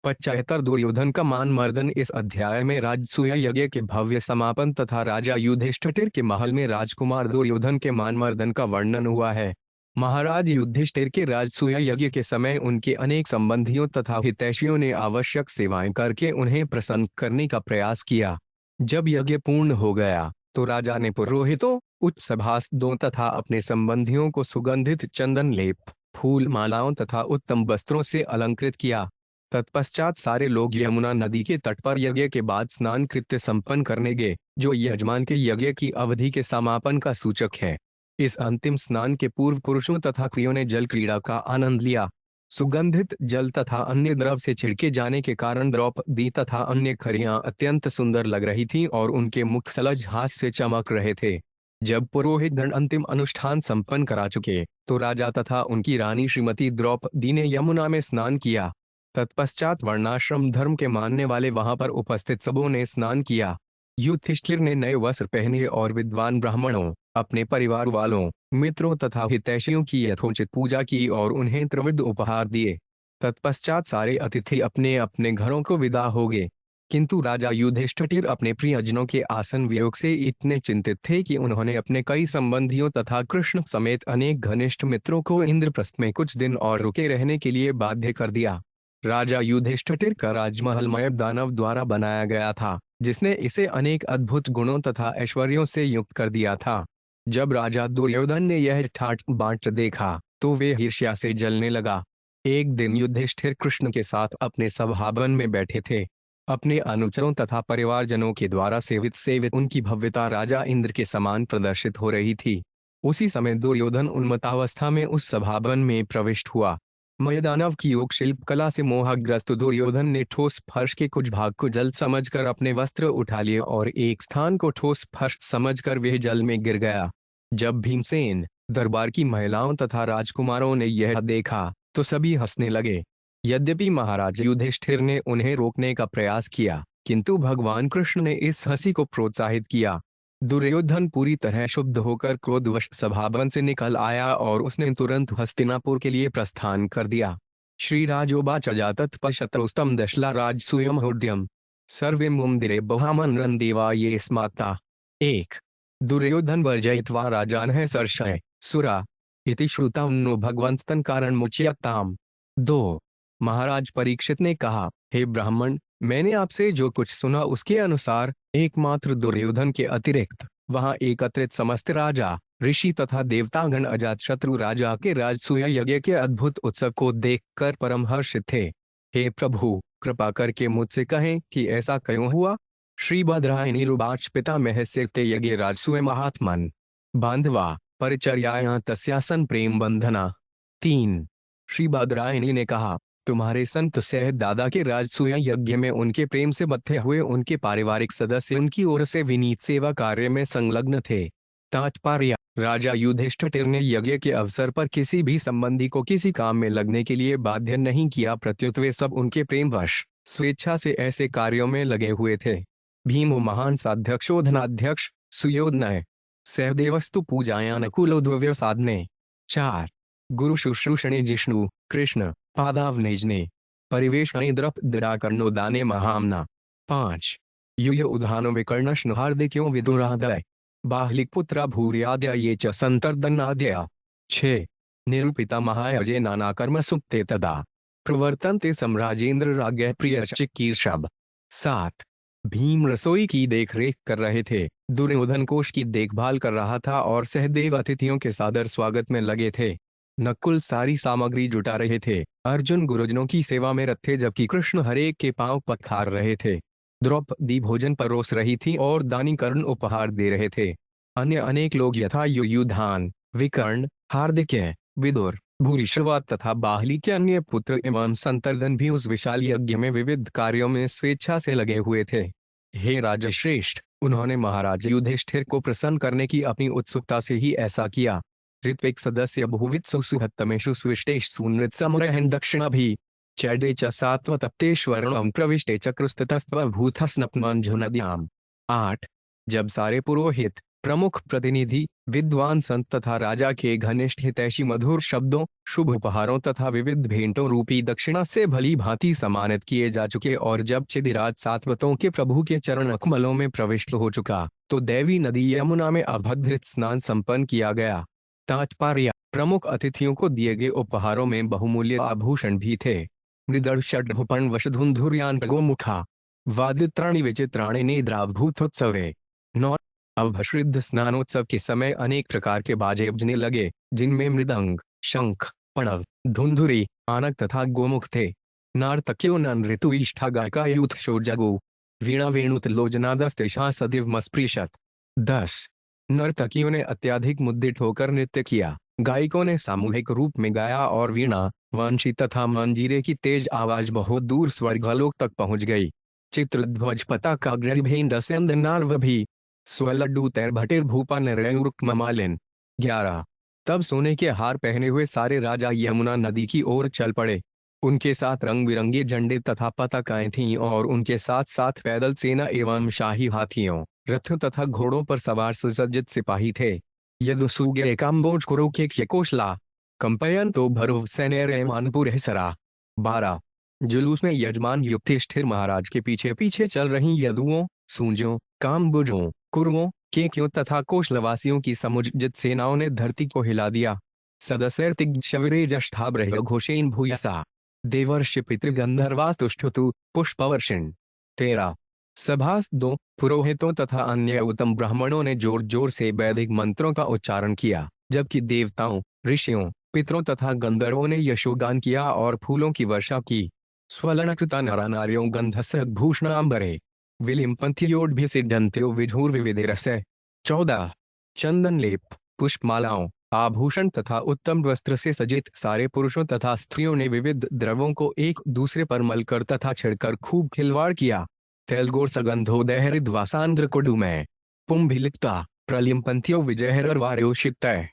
75 दुर्योधन का मान मर्दन। इस अध्याय में राजसूय यज्ञ के भव्य समापन तथा राजा युधिष्ठिर के महल में राजकुमार दुर्योधन के मान मर्दन का वर्णन हुआ है। महाराज युधिष्ठिर के राजसूय यज्ञ के समय उनके अनेक संबंधियों तथा हितैषियों ने आवश्यक सेवाएं करके उन्हें प्रसन्न करने का प्रयास किया। जब यज्ञ पूर्ण हो गया तो राजा ने पुरोहितों, उच्च सभासदों तथा अपने संबंधियों को सुगंधित चंदन लेप, फूल मालाओं तथा उत्तम वस्त्रों से अलंकृत किया। तत्पश्चात सारे लोग यमुना नदी के तट पर यज्ञ के बाद स्नान कृत्य संपन्न करने गए, जो यजमान के यज्ञ की अवधि के समापन का सूचक है। इस अंतिम स्नान के पूर्व पुरुषों तथा स्त्रियों ने जल क्रीड़ा का आनंद लिया। सुगंधित जल तथा अन्य द्रव से छिड़के जाने के कारण द्रौपदी तथा अन्य खरियां अत्यंत सुंदर लग रही थीं और उनके मुख सलज हास्य से चमक रहे थे। जब पुरोहित गण अंतिम अनुष्ठान संपन्न करा चुके तो राजा तथा उनकी रानी श्रीमती द्रौपदी ने यमुना में स्नान किया। तत्पश्चात वर्णाश्रम धर्म के मानने वाले वहां पर उपस्थित सबों ने स्नान किया। युधिष्ठिर ने नए वस्त्र पहने और विद्वान ब्राह्मणों, अपने परिवार वालों, मित्रों तथा हितैषियों की यथोचित पूजा की और उन्हें त्रिविध उपहार दिए। तत्पश्चात सारे अतिथि अपने अपने घरों को विदा हो गए, किंतु राजा युधिष्ठिर अपने प्रियजनों के आसन वियोग से इतने चिंतित थे कि उन्होंने अपने कई संबंधियों तथा कृष्ण समेत अनेक घनिष्ठ मित्रों को इंद्रप्रस्थ में कुछ दिन और रुके रहने के लिए बाध्य कर दिया। राजा युधिष्ठिर का राजमहल मयब दानव द्वारा बनाया गया था, जिसने इसे अनेक अद्भुत गुणों तथा ऐश्वर्यों से युक्त कर दिया था। जब राजा दुर्योधन ने यह ठाट बाट देखा तो वे ईर्ष्या से जलने लगा। एक दिन युधिष्ठिर कृष्ण के साथ अपने सभावन में बैठे थे। अपने अनुचरों तथा परिवारजनों के द्वारा सेवित सेवित उनकी भव्यता राजा इंद्र के समान प्रदर्शित हो रही थी। उसी समय दुर्योधन उन्मत्तावस्था में उस सभावन में प्रविष्ट हुआ। मयदानव की योग शिल्प कला से मोहग्रस्त दुर्योधन ने ठोस फर्श के कुछ भाग को जल समझकर अपने वस्त्र उठा लिए और एक स्थान को ठोस फर्श समझकर वह जल में गिर गया। जब भीमसेन, दरबार की महिलाओं तथा राजकुमारों ने यह देखा तो सभी हंसने लगे। यद्यपि महाराज युधिष्ठिर ने उन्हें रोकने का प्रयास किया, किंतु भगवान कृष्ण ने इस हंसी को प्रोत्साहित किया। दुर्योधन पूरी तरह शुद्ध होकर क्रोधवश सभावन से निकल आया और उसने तुरंत हस्तिनापुर के लिए प्रस्थान कर दिया। श्री राजोवाच जातत्पशतौस्तम दशला राजसूयम हृदयम सर्वे मुंदिरे बहामन रंदेवा ये स्माता। 1 दुर्योधन वर्जयित्वा राजानः सर्षय सुरा इति श्रुतं नो भगवंस्तन कारण मुच्यताम। 2 महाराज परीक्षित ने कहा, हे ब्राह्मण, मैंने आपसे जो कुछ सुना उसके अनुसार एकमात्र दुर्योधन के अतिरिक्त वहां एकत्रित समस्त राजा, ऋषि तथा देवतागण अजातशत्रु राजा के राजसूय यज्ञ के अद्भुत उत्सव को देखकर परम हर्षित थे। हे प्रभु, कृपा करके मुझसे कहें कि ऐसा क्यों हुआ। श्री भद्रायणी रुवाच पितामह से ते यज्ञ राजसूय महात्मन बांधवा परिचर्याया तस्यासन प्रेम बंधना। 3 श्री भद्रायणी ने कहा, तुम्हारे संत सहित दादा के राजसूय यज्ञ में उनके प्रेम से बंधे हुए उनके पारिवारिक सदस्य उनकी ओर से विनीत सेवा कार्य में संलग्न थे। तात्पर्य, राजा युधिष्ठिर ने यज्ञ के अवसर पर किसी भी संबंधी को किसी काम में लगने के लिए बाध्य नहीं किया, प्रत्युत वे सब उनके प्रेमवश स्वेच्छा से ऐसे कार्यों में लगे हुए थे। भीमो महान साध्यक्षोधनाध्यक्ष सुयोधनय सहदेवस्तु पूजायानुकूलोद्भव्य साधने। 4 गुरु शुश्रूषणे जिष्णु कृष्ण पादावनेजने परिवेशने द्रप दिराकर्णो दाने महामना। 5 युय उधानो विकर्णष्ण हार्दिक्यों विदुरादय बाहलिक पुत्रा भूर्याद्य ये च संतर्दनाद्य। 6 निरूपिता महायजे नाना कर्म सुप्ते तदा प्रवर्तन्ते सम्राजेंद्र राज्ञ प्रिय चिकीर्षभ। 7 भीम रसोई की देखरेख कर रहे थे, दुर्योधन कोष की देखभाल कर रहा था और सहदेव अतिथियों के सादर स्वागत में लगे थे। नकुल सारी सामग्री जुटा रहे थे, अर्जुन गुरुजनों की सेवा में रत थे, जबकि कृष्ण हरेक के पांव पखार रहे थे। द्रौपदी भोजन परोस रही थी और दानी कर्ण उपहार दे रहे थे। अन्य अनेक लोग यथा युयुधान, विकर्ण, हार्दिक्य, विदुर, भूरिश्रवा तथा बाहली के अन्य पुत्र एवं संतर्दन भी उस विशाल यज्ञ में विविध कार्यों में स्वेच्छा से लगे हुए थे। हे राजश्रेष्ठ, उन्होंने महाराज युधिष्ठिर को प्रसन्न करने की अपनी उत्सुकता से ही ऐसा किया। ऋत्विक सदस्य बहुवित्सु सुहत्तमेषु स्विष्टेषु नृत्समरहन् दक्षिणाभि चैडे च सात्वतप्तेश्वरणं प्रविष्टे चक्रुस्ततस्त्वभूतस्नप्मंजुनद्याम्। 8 जब सारे पुरोहित, प्रमुख प्रतिनिधि, विद्वान संत तथा राजा के घनिष्ठ हितैषी मधुर शब्दों, शुभ उपहारों तथा विविध भेंटों रूपी दक्षिणा से भली भांति सम्मानित किए जा चुके, और जब चिदिराज सात्वतों के प्रभु के चरण कमलों में प्रविष्ट हो चुका, तो दैवी नदी यमुना में अभद्रित स्नान संपन्न किया गया। तात्पर्य: प्रमुख अतिथियों को दिए गए उपहारों में बहुमूल्य आभूषण भी थे। मृदड़ षड्भुपण वशधुंधुर्यान गोमुखा वादित्राणि विचित्राणि नेद्राभूतोत्सवे। 9। अवभश्रिद्ध स्नानोत्सव के समय अनेक प्रकार के बाजे बजने लगे, जिनमें मृदंग, शंख, पणव, धुंधुरी, आनक तथा गोमुख थे। नार्तक्यों नृतु इष्ठा गायिका यूथ शो जगो वीणा वेणुत लोजनादस्तेषा सदिवमस्पृशत। 10। नर्तकियों ने अत्यधिक मुद्रित होकर नृत्य किया, गायकों ने सामूहिक रूप में गाया और वीणा, वंशी तथा मंजीरे की तेज आवाज बहुत दूर स्वर्गलोक तक पहुंच गई। चित्रध्वज पताका भी स्वलड्डू तैर भटिर भूपा नरेन्द्र। 11। तब सोने के हार पहने हुए सारे राजा यमुना नदी की ओर चल पड़े। उनके साथ रंग बिरंगे झंडे तथा पताकाएं थीं, और उनके साथ साथ पैदल सेना एवं शाही हाथियों, रथों तथा घोड़ों पर सवार सुसज्जित सिपाही थे। यदुसुगे काम्बोज कुरु के कोशला कंपयन तो भरुव सैन्यमानपुर हेसरा। 12। जुलूस में यजमान युधिष्ठिर महाराज के पीछे पीछे चल रही यदुओं, सूंजों, काम्बुजों, कुरुओं, केक्यों तथा कोशलवासियों की समुज्जित सेनाओं ने धरती को हिला दिया। सदस्यर्तिग्शविरेजष्ठाब्रह घोषेन भूयसा देवर्षि पितृगंधर्वास्तुष्टुतु पुष्पवर्षिण। 13। सभासदों, पुरोहितों तथा अन्य उत्तम ब्राह्मणों ने जोर जोर से वैदिक मंत्रों का उच्चारण किया, जबकि देवताओं, ऋषियों, पितरों तथा गंधर्वों ने यशोगान किया और फूलों की वर्षा की। स्वलनकृता नरानार्यों गंधस्रग्भूषणांबरे विलिम्पन्थियोड्भिसिद्धन्त्यो विधुर्विविधेरसे। 14। चंदन लेप, पुष्पमालाओं, आभूषण तथा उत्तम वस्त्र से सजित सारे पुरुषों तथा स्त्रियों ने विविध द्रवों को एक दूसरे पर मलकर तथा छिड़कर खूब खिलवाड़ किया। तेलगोर सगंधोदहरिद्वासांध्र कुडुमय पुंभिलिप्ता प्रलिम्पंथियो विजयहरवार्योषितय।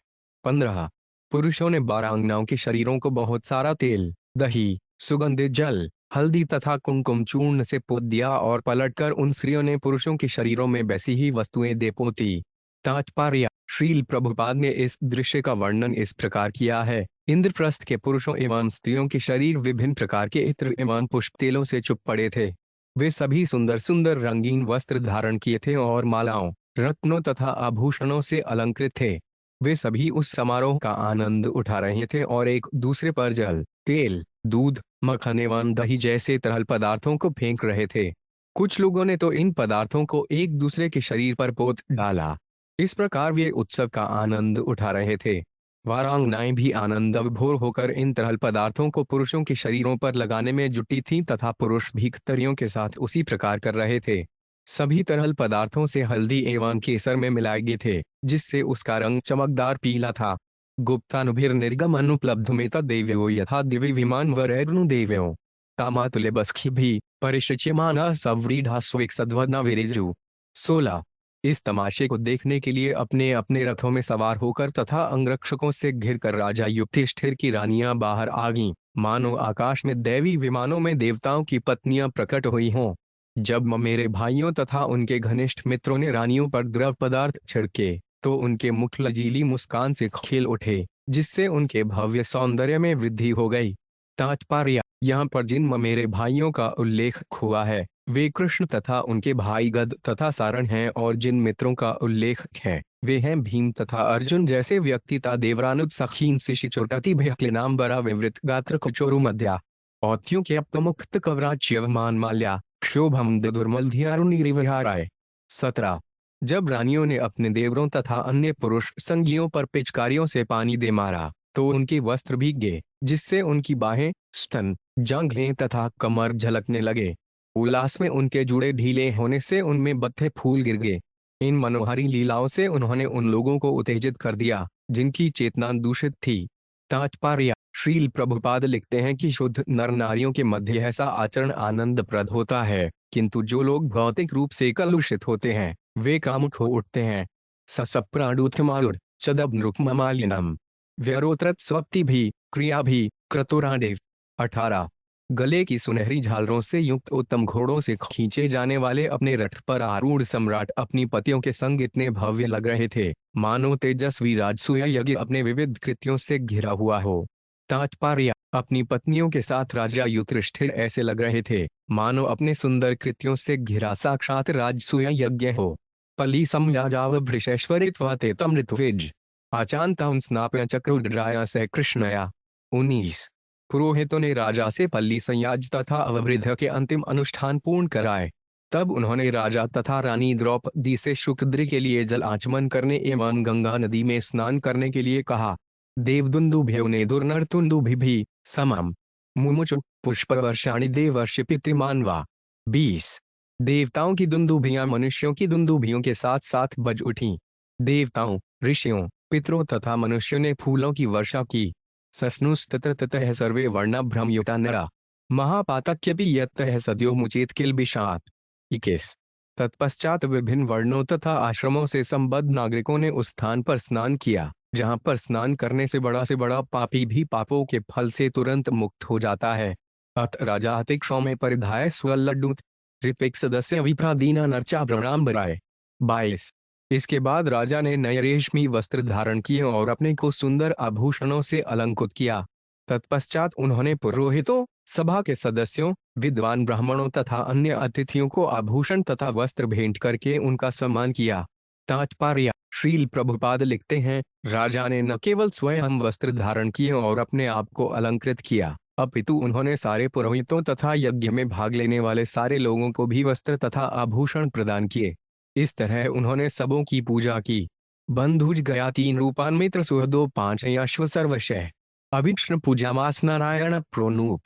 15। पुरुषों ने 12 अंगनाओं के शरीरों को बहुत सारा तेल, दही, सुगंधित जल, हल्दी तथा कुमकुम चूर्ण से पोत दिया, और पलटकर उन स्त्रियों ने पुरुषों के शरीरों में वैसी ही वस्तुएं दे पोती। तात्पर्य: श्रील प्रभुपाद ने इस दृश्य का वर्णन इस प्रकार किया है। इंद्रप्रस्थ के पुरुषों एवं स्त्रियों के शरीर विभिन्न प्रकार के इत्र एवं पुष्प तेलों से चुप पड़े थे। वे सभी सुंदर सुंदर रंगीन वस्त्र धारण किए थे और मालाओं, रत्नों तथा आभूषणों से अलंकृत थे। वे सभी उस समारोह का आनंद उठा रहे थे और एक दूसरे पर जल, तेल, दूध, मक्खन एवं दही जैसे तरल पदार्थों को फेंक रहे थे। कुछ लोगों ने तो इन पदार्थों को एक दूसरे के शरीर पर पोत डाला। इस प्रकार वे उत्सव का आनंद उठा रहे थे। वारांगनाएं भी आनंद विभोर होकर इन तरल पदार्थों को पुरुषों के शरीरों पर लगाने में जुटी थीं तथा पुरुष भी खत्तरियों के साथ उसी प्रकार कर रहे थे। सभी तरल पदार्थों से हल्दी एवं केसर में मिलाए गए थे, जिससे उसका रंग चमकदार पीला था। गुप्तानुभिर्निर्गम अनुपलब्धुमेत देव्यो यथा दिव्य विमान वरेग्नुदेव्यो कामातुल्य बस्खी भी परिशच्यमाना सव्रीढ़ा स्वेक सद्वदना विरेजु। 16। इस तमाशे को देखने के लिए अपने अपने रथों में सवार होकर तथा अंगरक्षकों से घिरकर राजा युधिष्ठिर की रानियां बाहर आ गईं, मानो आकाश में दैवी विमानों में देवताओं की पत्नियां प्रकट हुई हों। जब मेरे भाइयों तथा उनके घनिष्ठ मित्रों ने रानियों पर द्रव पदार्थ छिड़के, तो उनके मुख लजीली मुस्कान से खिल उठे, जिससे उनके भव्य सौंदर्य में वृद्धि हो गई। तात्पर्य: यहाँ पर जिन मेरे भाइयों का उल्लेख हुआ है, वे कृष्ण तथा उनके भाई गद तथा सारण हैं, और जिन मित्रों का उल्लेख है, वे हैं भीम तथा अर्जुन जैसे व्यक्ति ता देवरानुज सखीन शिशिचोटति भयक्लिनाम्बरा विवृत गात्र कुचोरु मध्या औत्यों के अपमुक्त कवराच्यवमान माल्या क्षोभम दुर्मलधियारुणिरिविहाराय। 17। जब रानियों ने अपने देवरों तथा अन्य पुरुष संगियों पर पिचकारियों से पानी दे मारा, तो उनके वस्त्र भीग गए, जिससे उनकी बाहें, स्तन, जांघें तथा कमर झलकने लगे। उल्लास में उनके जुड़े ढीले होने से उनमें बत्थे फूल गिर गए। इन मनोहारी लीलाओं से उन्होंने उन लोगों को उत्तेजित कर दिया, जिनकी चेतना दूषित थी। तात्पर्य: श्रील प्रभुपाद लिखते हैं कि शुद्ध नर नारियों के मध्य ऐसा आचरण आनंदप्रद होता है, किंतु जो लोग भौतिक रूप से कलुषित होते हैं, वे कामुक हो उठते हैं। ससप्राणुत्मारुड चदब नृक्ममालिनम व्यरोत्रत स्वप्ति भी क्रिया भी क्रतुरादेव। 18। गले की सुनहरी झालरों से युक्त उत्तम घोड़ों से खींचे जाने वाले अपने रथ पर आरूढ़ सम्राट अपनी पतियों के संग इतने भव्य लग रहे थे, मानो तेजस्वी राजसूय यज्ञ अपने विविध कृत्यों से घिरा हुआ हो। तात्पर्य, अपनी पत्नियों के साथ राजा युधिष्ठिर ऐसे लग रहे थे मानो अपने सुंदर कृत्यों से घिरा साक्षात राजसूय यज्ञ हो। पली समयाजाव भृशेश्वरित्वा ते तमृतुविज आचांतां स्नाप्य चक्रुड्राया से कृष्णया। 19। पुरोहितों ने राजा से पल्ली संयाज तथा अवबृद्ध के अंतिम अनुष्ठान पूर्ण कराए। तब उन्होंने राजा तथा रानी द्रौपदी से शुक्रद्रि के लिए जल आचमन करने एवं गंगा नदी में स्नान करने के लिए कहा। देवदुन्दुभ्यो ने दुर्नरतुन्दुभिः समम मुमुचु पुष्पवर्षाणि देवर्षि पितृमान्वा। 20। देवताओं की दुन्दुभियां मनुष्यों की दुन्दुभियों के साथ साथ बज उठीं। देवताओं, ऋषियों, पितरों तथा मनुष्यों ने फूलों की वर्षा की। सस्नुस्ततः सर्वे वर्णा भ्रमयुता नरा महापातक्यपि यत्तः सद्यो मुचेत किल्बिषात्। 21। तत्पश्चात विभिन्न वर्णों तथा आश्रमों से संबद्ध नागरिकों ने उस स्थान पर स्नान किया जहां पर स्नान करने से बड़ा पापी भी पापों के फल से तुरंत मुक्त हो जाता है। अत राजा अतिक्षौ में परिधाय स्वलड्डूत ऋपिक सदस्य विप्रादीना नर्चा प्रणाम्बराय। 22। इसके बाद राजा ने नए रेशमी वस्त्र धारण किए और अपने को सुंदर आभूषणों से अलंकृत किया। तत्पश्चात उन्होंने पुरोहितों, सभा के सदस्यों, विद्वान ब्राह्मणों तथा अन्य अतिथियों को आभूषण तथा वस्त्र भेंट करके उनका सम्मान किया। तात्पर्य, श्रील प्रभुपाद लिखते हैं, राजा ने न केवल स्वयं वस्त्र धारण किए और अपने आप को अलंकृत किया, अपितु उन्होंने सारे पुरोहितों तथा यज्ञ में भाग लेने वाले सारे लोगों को भी वस्त्र तथा आभूषण प्रदान किए। इस तरह उन्होंने सबों की पूजा की। बंधुज गया 3 रूपान मित्र सुहदो 5 अश्व सर्वशः अभिष्ण पूजामास नारायण प्रोनूप।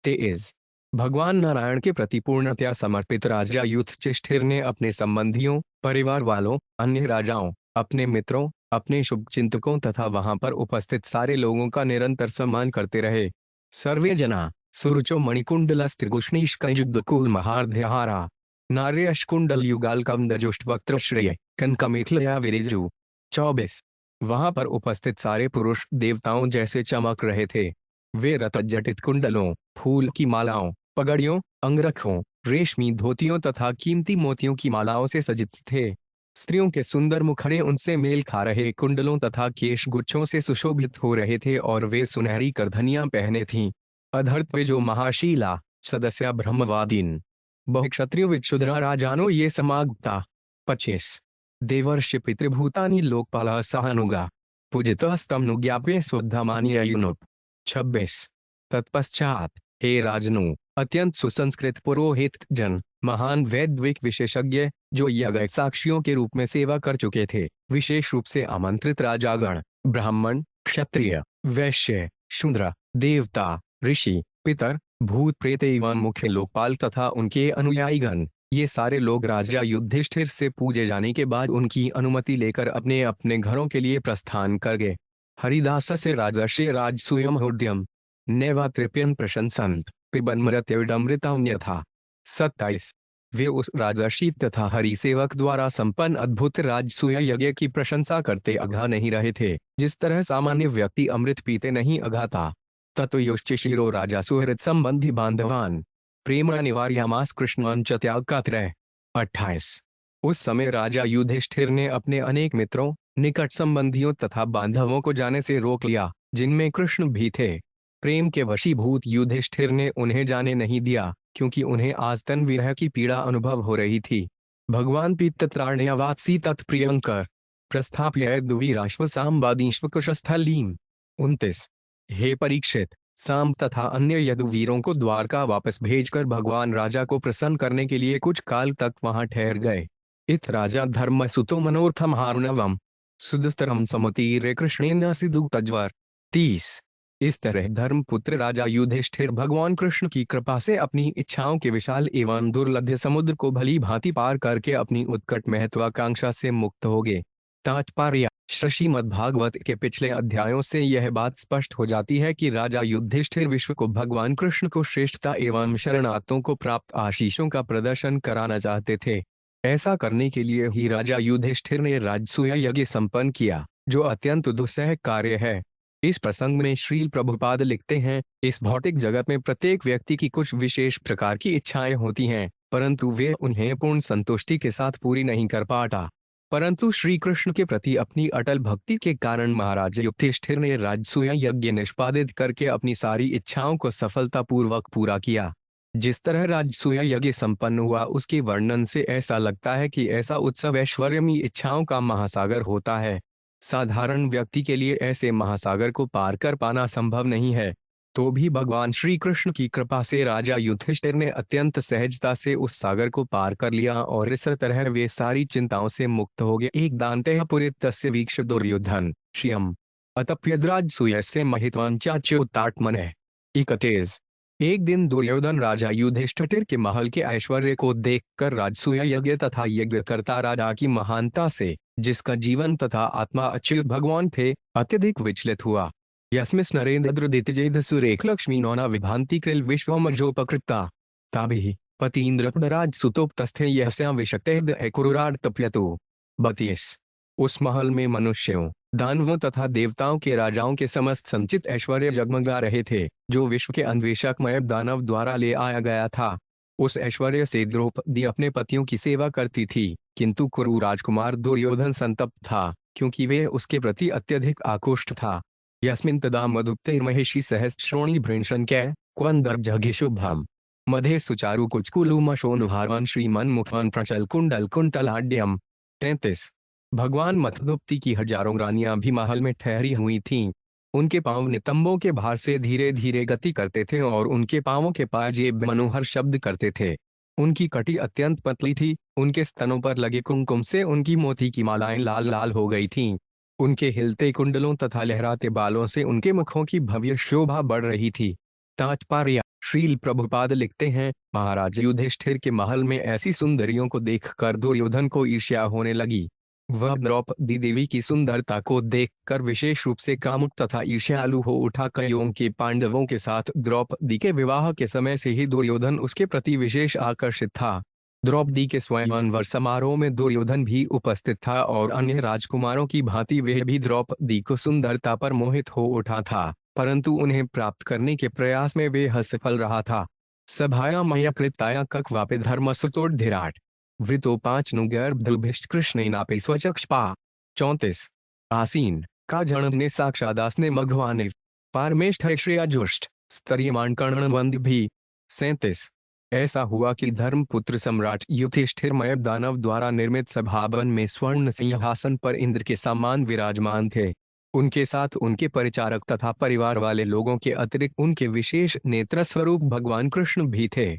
23। भगवान नारायण के प्रति पूर्णतया समर्पित राजा युधिष्ठिर ने अपने संबंधियों, परिवार वालों, अन्य राजाओं, अपने मित्रों, अपने शुभचिंतकों तथा वहां पर उपस्थित सारे लोगों का निरंतर सम्मान करते रहे। सर्वे जना सुरुचो मणिकुंडलस्त्रिगुष्णीष्कजुद्कुल महार्ध्यहारा नार्यशकुंडल युगाल कमदजुष्ट वक्त्रश्रेय कनकमेखलया विरिजु। 24। वहां पर उपस्थित सारे पुरुष देवताओं जैसे चमक रहे थे। वे रत्नजटित कुंडलों, फूल की मालाओं, पगड़ियों, अंगरखों, रेशमी धोतियों तथा कीमती मोतियों की मालाओं से सजित थे। स्त्रियों के सुंदर मुखड़े उनसे मेल खा रहे कुंडलों तथा केश गुच्छों से सुशोभित हो रहे थे और वे सुनहरी करधनियां पहने थीं। अधर्त्वे जो महाशीला सदस्य ब्रह्मवादीन बहुक्षत्रियो विक्षुद्रा राजानो ये समागता। 25। देवर्षि पितृभूतानि लोकपालः सहानुगा पूजितस्तम ज्ञाप्य स्वधामानि अयुनुप। 26। तत्पश्चात हे राजनु, अत्यंत सुसंस्कृत पुरोहित जन, महान वैद्विक विशेषज्ञ जो यज्ञ साक्षियों के रूप में सेवा कर चुके थे, विशेष रूप से आमंत्रित राजागण, ब्राह्मण, क्षत्रिय, वैश्य, शूद्र, देवता, ऋषि, पितर, भूत प्रेत एवं मुख्य लोकपाल तथा उनके अनुयायीगण, ये सारे लोग राजा युधिष्ठिर से पूजे जाने के बाद उनकी अनुमति लेकर अपने अपने घरों के लिए प्रस्थान कर गए। हरिदास से राजर्षि राजसूयम हृदयम नैवा तृप्यन प्रशंसंत पिबन्मृत्युडमृतान्यथा। 27। वे उस राजर्षि तथा हरिसेवक द्वारा संपन्न अद्भुत राजसूय यज्ञ की प्रशंसा करते अघा नहीं रहे थे, जिस तरह सामान्य व्यक्ति अमृत पीते नहीं अघाता। तत्वयोश्चिशिरो राजा सुहृद संबंधी बांधवान प्रेम निवार्यामास कृष्ण च त्याग का त्रय। 28। उस समय राजा युधिष्ठिर ने अपने अनेक मित्रों, निकट संबंधियों तथा बांधवों को जाने से रोक लिया, जिनमें कृष्ण भी थे। प्रेम के वशीभूत युधिष्ठिर ने उन्हें जाने नहीं दिया, क्योंकि उन्हें आजतन विरह की पीड़ा अनुभव हो रही थी। भगवान पितत्राण्यवात्सी तत्प्रियंकर प्रस्थाप्य दुवीराश्व सांबादीश्व कुशस्थलीम। 29। हे परीक्षित, साम तथा अन्य यदुवीरों को द्वारका वापस भेजकर भगवान राजा को प्रसन्न करने के लिए कुछ काल तक वहां ठहर गए। इत राजा धर्मसुतो मनोर्थम हारुणवम सुदस्तरम समुतीरे कृष्णेन सिदुक्तज्वर। 30। इस तरह धर्मपुत्र राजा युधिष्ठिर भगवान कृष्ण की कृपा से अपनी इच्छाओं के विशाल एवं दुर्लभ समुद्र को भली भांति पार करके अपनी उत्कट महत्वाकांक्षा से मुक्त हो गए। तात्पर्य, श्रीमद्भागवत के पिछले अध्यायों से यह बात स्पष्ट हो जाती है कि राजा युधिष्ठिर विश्व को भगवान कृष्ण को श्रेष्ठता एवं शरणार्थों को प्राप्त आशीषों का प्रदर्शन कराना चाहते थे। ऐसा करने के लिए ही राजा युधिष्ठिर ने राजसूय यज्ञ संपन्न किया, जो अत्यंत दुस्सह कार्य है। इस प्रसंग में श्रील प्रभुपाद लिखते हैं, इस भौतिक जगत में प्रत्येक व्यक्ति की कुछ विशेष प्रकार की इच्छाएं होती हैं, परंतु वे उन्हें पूर्ण संतुष्टि के साथ पूरी नहीं कर पाता। परंतु श्री कृष्ण के प्रति अपनी अटल भक्ति के कारण महाराज युधिष्ठिर ने राजसूय यज्ञ निष्पादित करके अपनी सारी इच्छाओं को सफलतापूर्वक पूरा किया। जिस तरह राजसूय यज्ञ संपन्न हुआ उसके वर्णन से ऐसा लगता है कि ऐसा उत्सव ऐश्वर्यमयी इच्छाओं का महासागर होता है। साधारण व्यक्ति के लिए ऐसे महासागर को पार कर पाना संभव नहीं है। तो भी भगवान श्री कृष्ण की कृपा से राजा युधिष्ठिर ने अत्यंत सहजता से उस सागर को पार कर लिया और इस तरह वे सारी चिंताओं से मुक्त हो गए। एक दान्तेः पुरितस्य वीक्ष दुर्योधन श्रियम अतप्यद्राजसूयस्य महित्वांचाच्युतात्मनः। 31। एक दिन दुर्योधन राजा युधिष्ठिर के महल के ऐश्वर्य को देखकर राजसूय यज्ञ तथा यज्ञकर्ता राजा की महानता से, जिसका जीवन तथा आत्मा अच्युत भगवान थे, अत्यधिक विचलित हुआ। यस्मिस् नरेन्द्र दितिजेद सुरेख लक्ष्मी नौना विभांति कृल विश्वमजोपकृता ताभिः पतीन्द्रपराज सुतोप्तस्थे यस्या विशक्तेद कुरुराट तप्यतु। 32। उस महल में मनुष्यों, दानवों तथा देवताओं के राजाओं के समस्त संचित ऐश्वर्य जगमगा रहे थे, जो विश्व के अन्वेषकमय दानव द्वारा ले आया गया था। उस ऐश्वर्य से द्रौपदी अपने पतियों की सेवा करती थी, किंतु कुरु राजकुमार दुर्योधन संतप्त था, क्योंकि वे उसके प्रति अत्यधिक आकृष्ट था। यस्मिन् तदा मधुप्तैर्महिषी सहस्रश्रोणी भृंशंकै क्वन्दर्भजघिशुभम् मधे सुचारु कुचकुलुमशोनुहारवान् श्रीमन्मुखवान् प्रचल कुंडल कुंतलाड्यम। 33। भगवान मधुप्ती की हजारों रानियां भी महल में ठहरी हुई थीं। उनके पांव नितंबों के भार से धीरे धीरे गति करते थे और उनके पांवों के पाजेब मनोहर शब्द करते थे। उनकी कटी अत्यंत पतली थी, उनके स्तनों पर लगे कुमकुम से उनकी मोती की मालाएं लाल लाल हो गई थीं। उनके हिलते कुंडलों तथा लहराते बालों से उनके मुखों की भव्य शोभा बढ़ रही थी। तात्पर्य: श्रील प्रभुपाद लिखते हैं, महाराज युधिष्ठिर के महल में ऐसी सुंदरियों को देखकर दुर्योधन को ईर्ष्या होने लगी। वह द्रौपदी देवी की सुंदरता को देखकर विशेष रूप से कामुक तथा ईर्ष्यालु हो उठा। कईयों के पांडवों के साथ द्रौपदी के विवाह के समय से ही दुर्योधन उसके प्रति विशेष आकर्षित था। द्रौपदी के स्वयंवर समारोह में दुर्योधन भी उपस्थित था और अन्य राजकुमारों की भांति वह भी द्रौपदी को सुंदरता पर मोहित हो उठा था, परंतु उन्हें प्राप्त करने के प्रयास में वे असफल रहा था। सभाया मयकृताया कक्वापि धर्मसुतोर्धिराट वृतो 5 नुगर्भुभिष्ट कृष्णेनापि स्वचक्षपा। 34। आसीन का जन ने साक्षादास ने मघवाने पारमेष्ठ श्रेयाजुष्ट स्तरीयमान कर्णवंद भी। 37। ऐसा हुआ कि धर्मपुत्र सम्राट युधिष्ठिर मय दानव द्वारा निर्मित सभावन में स्वर्ण सिंहासन पर इंद्र के समान विराजमान थे। उनके साथ उनके परिचारक तथा परिवार वाले लोगों के अतिरिक्त उनके विशेष नेत्र स्वरूप भगवान कृष्ण भी थे।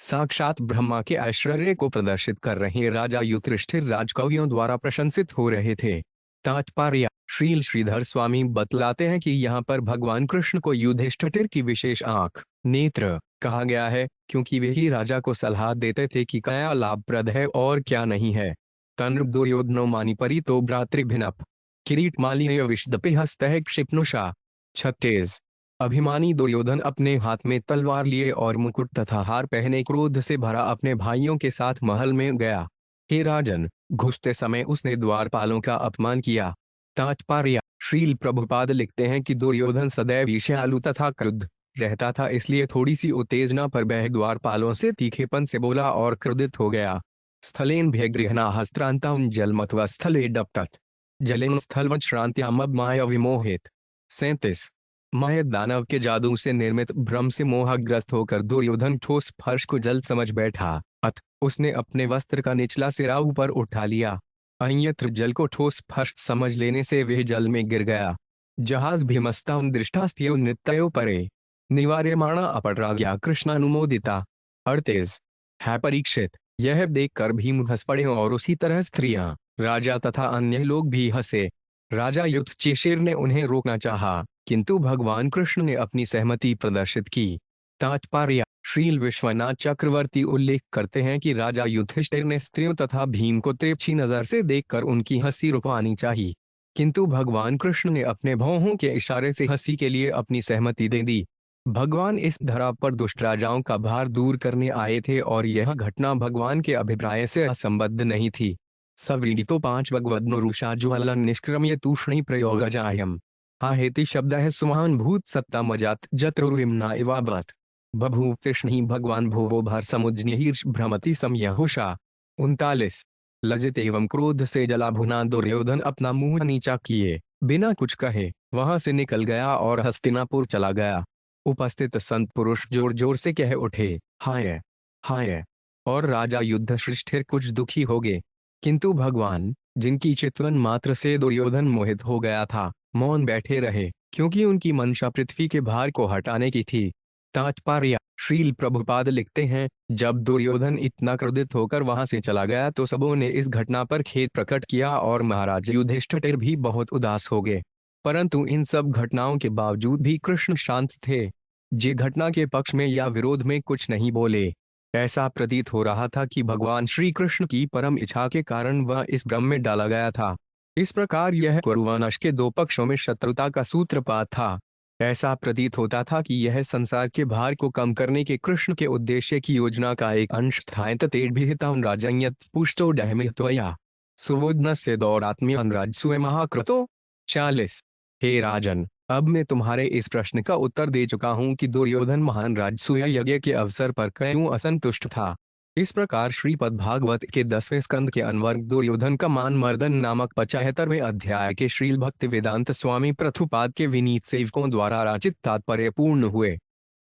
साक्षात ब्रह्मा के ऐश्वर्य को प्रदर्शित कर रहे राजा युधिष्ठिर राजकवियों द्वारा प्रशंसित हो रहे थे। तात्पर्य: श्रील श्रीधर स्वामी बतलाते हैं कि यहाँ पर भगवान कृष्ण को युधिष्ठिर की विशेष आंख, नेत्र कहा गया है, क्योंकि वे ही राजा को सलाह देते थे कि क्या लाभप्रद है और क्या नहीं है। तनृप दुर्योधनो मानी परितो भ्रातृभिनप किरीट मालिन्य विषदपि हस्तः क्षिप्नुषा। 36। अभिमानी दुर्योधन अपने हाथ में तलवार लिए और मुकुट तथा हार पहने क्रोध से भरा अपने भाइयों के साथ महल में गया। हे राजन, घुसते समय उसने द्वारपालों का अपमान किया। तात्पर्य: श्रील प्रभुपाद लिखते हैं कि दुर्योधन सदैव ईर्ष्यालु तथा क्रुद्ध रहता था, इसलिए थोड़ी सी उत्तेजना पर वह द्वारपालों से तीखेपन से बोला और क्रोधित हो गया। स्थलेन भयगृहना हस्त्रांतां जलमत्वा स्थले डपतत् जलेन स्थलवत् श्रांत्याममाय विमोहित। 37। माय दानव के जादू से निर्मित भ्रम से मोहग्रस्त होकर दुर्योधन ठोस फर्श को जल समझ बैठा, अत उसने अपने वस्त्र का निचला सिरा ऊपर उठा लिया। अन्यत्र जल को ठोस फर्श समझ लेने से वह जल में गिर गया। जहाज भीमस्तां दृष्टास्त्यो नृत्यो परे निवार्यमाणा अपराज्ञा कृष्णानुमोदिता। 38। है परीक्षित, यह देखकर भीम हंस पड़े और उसी तरह स्त्रियां, राजा तथा अन्य लोग भी हंसे। राजा युधिष्ठिर ने उन्हें रोकना चाहा, किंतु भगवान कृष्ण ने अपनी सहमति प्रदर्शित की। तात्पर्य: श्रील विश्वनाथ चक्रवर्ती उल्लेख करते हैं कि राजा युधिष्ठिर ने स्त्रियों तथा भीम को तिरछी नजर से देखकर उनकी हंसी रुकवानी चाहिए, किंतु भगवान कृष्ण ने अपने भौहों के इशारे से हंसी के लिए अपनी सहमति दे दी। भगवान इस धरा पर दुष्ट राजाओं का भार दूर करने आए थे और यह घटना भगवान के अभिप्राय से असंबद्ध नहीं थी। सव्रीडितो 5 भगवद्नो रुषा ज्वलन निष्क्रम्य तूष्णी प्रयोगजायम। हाहेति शब्द है सुमहान भूत सत्ता मजात जत्रुर्विम्ना इवाबत बभूव तृष्णी भगवान भुवो भर समुज्ञहीर्ष भ्रमति समयहुषा। 39। लज्जित एवं क्रोध से जला भुना दुर्योधन अपना मुंह नीचा किए बिना कुछ कहे वहां से निकल गया और हस्तिनापुर चला गया। उपस्थित संत पुरुष जोर जोर से कह उठे, हाय हाय। और राजा युधिष्ठिर कुछ दुखी हो गए, किंतु भगवान, जिनकी चितवन मात्र से दुर्योधन मोहित हो गया था, मौन बैठे रहे, क्योंकि उनकी मंशा पृथ्वी के भार को हटाने की थी। तात्पर्य: श्रील प्रभुपाद लिखते हैं, जब दुर्योधन इतना क्रोधित होकर वहां से चला गया तो सबों ने इस घटना पर खेद प्रकट किया और महाराज युधिष्ठिर भी बहुत उदास हो गए। परंतु इन सब घटनाओं के बावजूद भी कृष्ण शांत थे। जे घटना के पक्ष में या विरोध में कुछ नहीं बोले। ऐसा प्रतीत हो रहा था कि भगवान श्री कृष्ण की परम इच्छा के कारण वह इस भ्रम में डाला गया था। इस प्रकार यह कुरुवंश के दो पक्षों में शत्रुता का सूत्रपात था। ऐसा प्रतीत होता था कि यह संसार के भार को कम करने के कृष्ण के उद्देश्य की योजना का एक अंश था। ततेड्भिहितं राजन्यत् पुष्टो डहमित्वया सुवोध्नस्य दौरात्म्यं राजसूय महाकृतो। 40। हे राजन, अब मैं तुम्हारे इस प्रश्न का उत्तर दे चुका हूं कि दुर्योधन महान राजसूय यज्ञ के अवसर पर क्यों असंतुष्ट था। इस प्रकार श्रीपद भागवत के 10वें स्कंद के अनवर्ग दुर्योधन का मान मर्दन नामक 75वें अध्याय के श्रील भक्ति वेदांत स्वामी प्रभुपाद के विनीत सेवकों द्वारा रचित तात्पर्य पूर्ण हुए।